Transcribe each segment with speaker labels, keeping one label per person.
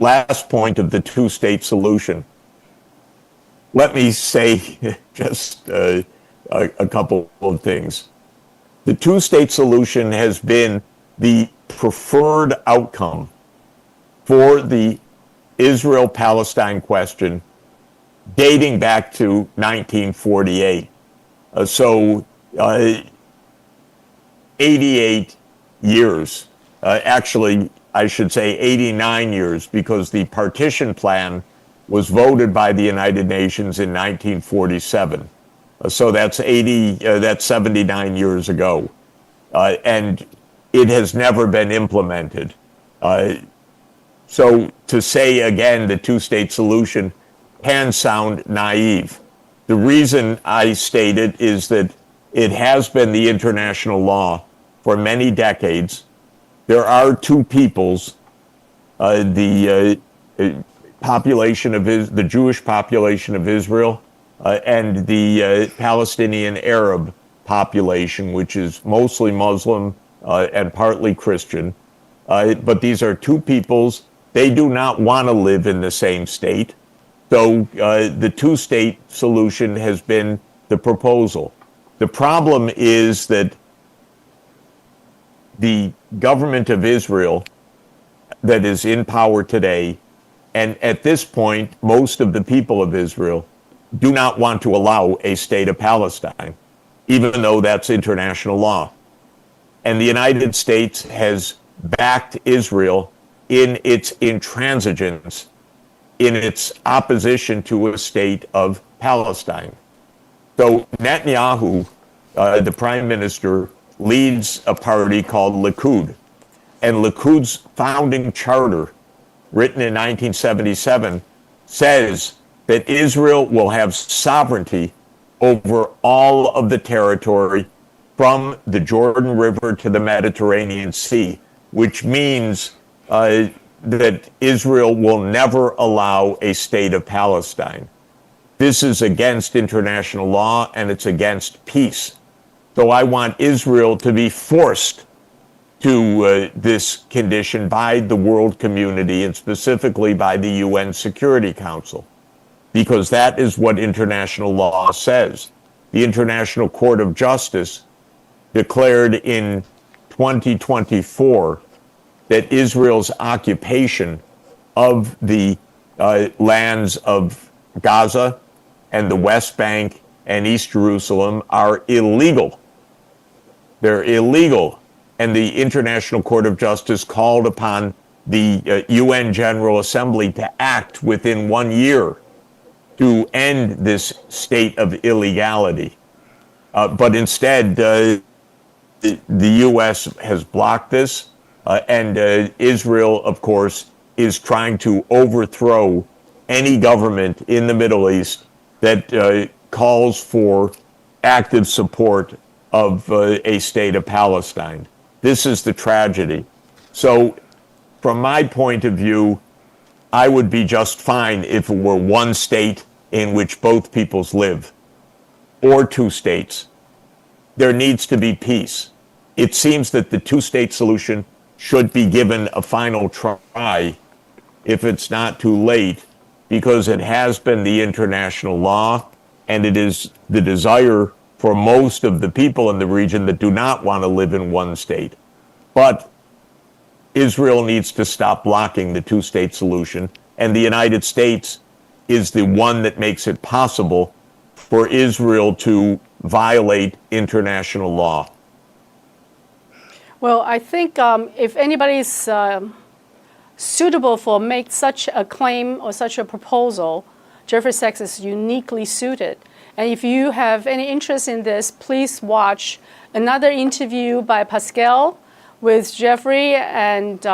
Speaker 1: last point of the two-state solution, let me say just a couple of things. The two-state solution has been the preferred outcome for the Israel-Palestine question dating back to 1948. 88 years. Actually, I should say 89 years, because the partition plan was voted by the United Nations in 1947. So that's 79 years ago. And it has never been implemented. So to say again the two-state solution can sound naive. The reason I state it is that it has been the international law for many decades. There are two peoples, the population of the Jewish population of Israel and the Palestinian Arab population, which is mostly Muslim and partly Christian. But these are two peoples. They do not want to live in the same state. So the two-state solution has been the proposal. The problem is that the government of Israel that is in power today, and at this point, most of the people of Israel do not want to allow a state of Palestine, even though that's international law. And the United States has backed Israel in its intransigence, in its opposition to a state of Palestine. So Netanyahu, the prime minister, leads a party called Likud. And Likud's founding charter, written in 1977, says that Israel will have sovereignty over all of the territory from the Jordan River to the Mediterranean Sea, which means that Israel will never allow a state of Palestine. This is against international law, and it's against peace. So I want Israel to be forced to this condition by the world community, and specifically by the UN Security Council, because that is what international law says. The International Court of Justice declared in 2024 that Israel's occupation of the lands of Gaza and the West Bank and East Jerusalem are illegal. They're illegal. And the International Court of Justice called upon the UN General Assembly to act within 1 year to end this state of illegality. But instead, the U.S. has blocked this, and Israel, of course, is trying to overthrow any government in the Middle East that calls for active support of a state of Palestine. This is the tragedy. So from my point of view, I would be just fine if it were one state in which both peoples live, or two states. There needs to be peace. It seems that the two-state solution should be given a final try if it's not too late, because it has been the international law, and it is the desire for most of the people in the region that do not want to live in one state. But Israel needs to stop blocking the two-state solution, and the United States is the one that makes it possible for Israel to violate international law.
Speaker 2: Well, I think if anybody's suitable for make such a claim or such a proposal, Jeffrey Sachs is uniquely suited. And if you have any interest in this, please watch another interview by Pascal with Jeffrey and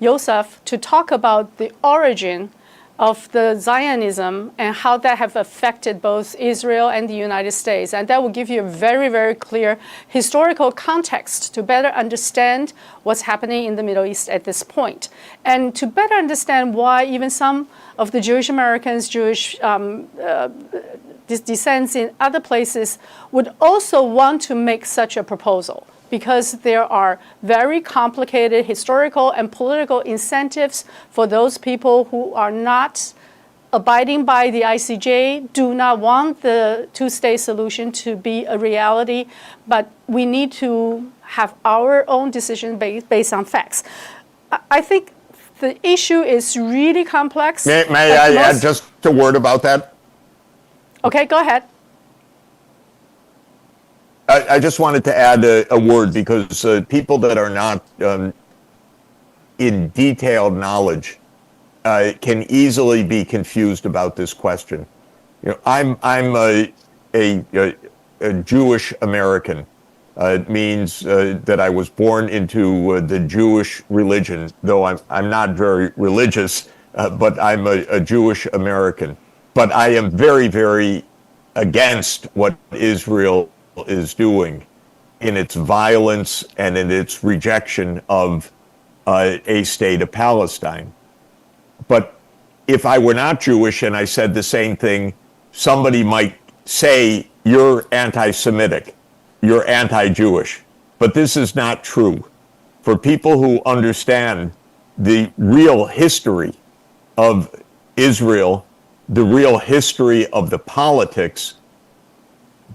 Speaker 2: Yosef to talk about the origin of the Zionism and how that have affected both Israel and the United States. And that will give you a very, very clear historical context to better understand what's happening in the Middle East at this point. And to better understand why even some of the Jewish Americans, Jewish descents in other places would also want to make such a proposal. because there are very complicated historical and political incentives for those people who are not abiding by the ICJ, do not want the two-state solution to be a reality, but we need to have our own decision based on facts. I think the issue is really complex.
Speaker 1: May I add just a word about that?
Speaker 2: Okay, go ahead.
Speaker 1: I just wanted to add a word because people that are not in detailed knowledge can easily be confused about this question. You know, I'm a Jewish American. It means that I was born into the Jewish religion, though I'm not very religious, but I'm a Jewish American. But I am very, very against what Israel is doing in its violence and in its rejection of a state of Palestine. But if I were not Jewish and I said the same thing, somebody might say, you're anti-Semitic, you're anti-Jewish. But this is not true. For people who understand the real history of Israel, the real history of the politics,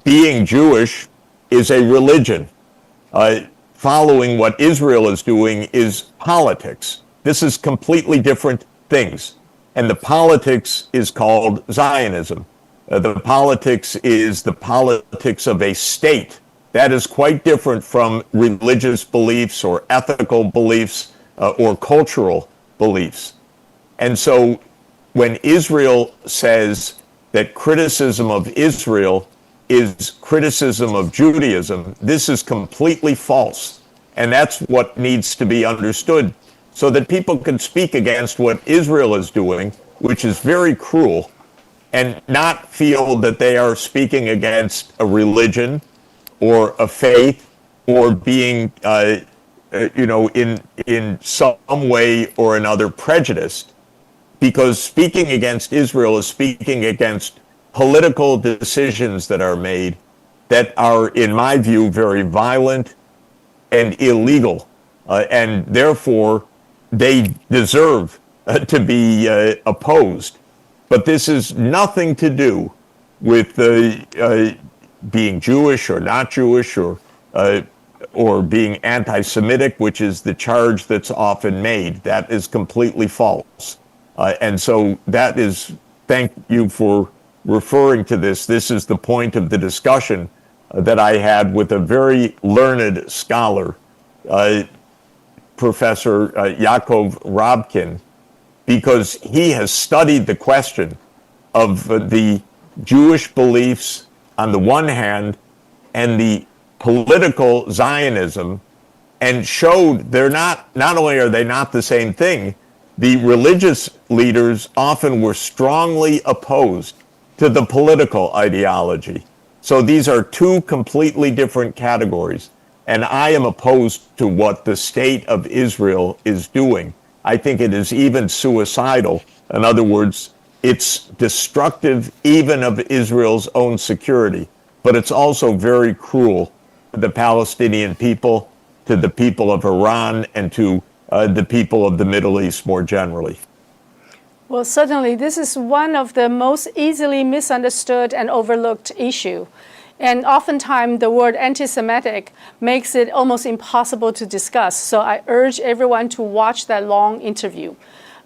Speaker 1: being Jewish is a religion. Following what Israel is doing is politics. This is completely different things. And the politics is called Zionism. The politics is the politics of a state. That is quite different from religious beliefs or ethical beliefs or cultural beliefs. And so when Israel says that criticism of Israel is criticism of Judaism, this is completely false. And that's what needs to be understood so that people can speak against what Israel is doing, which is very cruel, and not feel that they are speaking against a religion or a faith or being, in some way or another prejudiced. Because speaking against Israel is speaking against political decisions that are made that are, in my view, very violent and illegal. And therefore, they deserve to be opposed. But this is nothing to do with being Jewish or not Jewish or being anti-Semitic, which is the charge that's often made. That is completely false. And so that is, thank you for referring to this. This is the point of the discussion that I had with a very learned scholar, Professor Yaakov Rabkin, because he has studied the question of the Jewish beliefs on the one hand and the political Zionism, and showed they're not only are they not the same thing, the religious leaders often were strongly opposed to the political ideology. So these are two completely different categories. And I am opposed to what the state of Israel is doing. I think it is even suicidal. In other words, it's destructive even of Israel's own security, but it's also very cruel to the Palestinian people, to the people of Iran, and to the people of the Middle East more generally.
Speaker 2: Well, certainly, this is one of the most easily misunderstood and overlooked issue. And oftentimes, the word anti-Semitic makes it almost impossible to discuss. So I urge everyone to watch that long interview.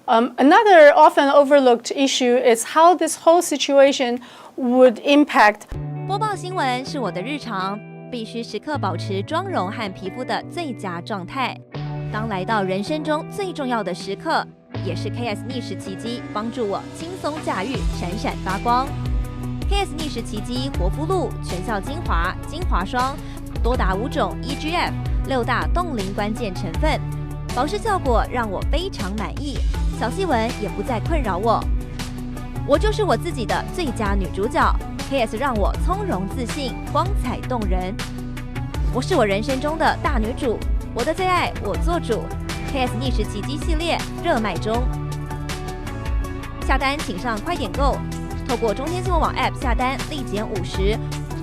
Speaker 2: Another often overlooked issue is how this whole situation would impact.
Speaker 3: 播报新闻是我的日常，必须时刻保持妆容和皮肤的最佳状态。当来到人生中最重要的时刻，也是 KS 逆时奇迹帮助我轻松驾驭，闪闪发光。KS 逆时奇迹活肤露全效精华、精华霜，多达5种 EGF 6大冻龄关键成分，保湿效果让我非常满意，小细纹也不再困扰我。我就是我自己的最佳女主角 ，KS 让我从容自信，光彩动人。我是我人生中的大女主，我的最爱我做主。KS 逆时奇迹系列热卖中，下单请上快点购，透过中天新闻网 App 下单立减50，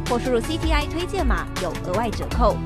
Speaker 3: 或输入 CTI 推荐码有额外折扣。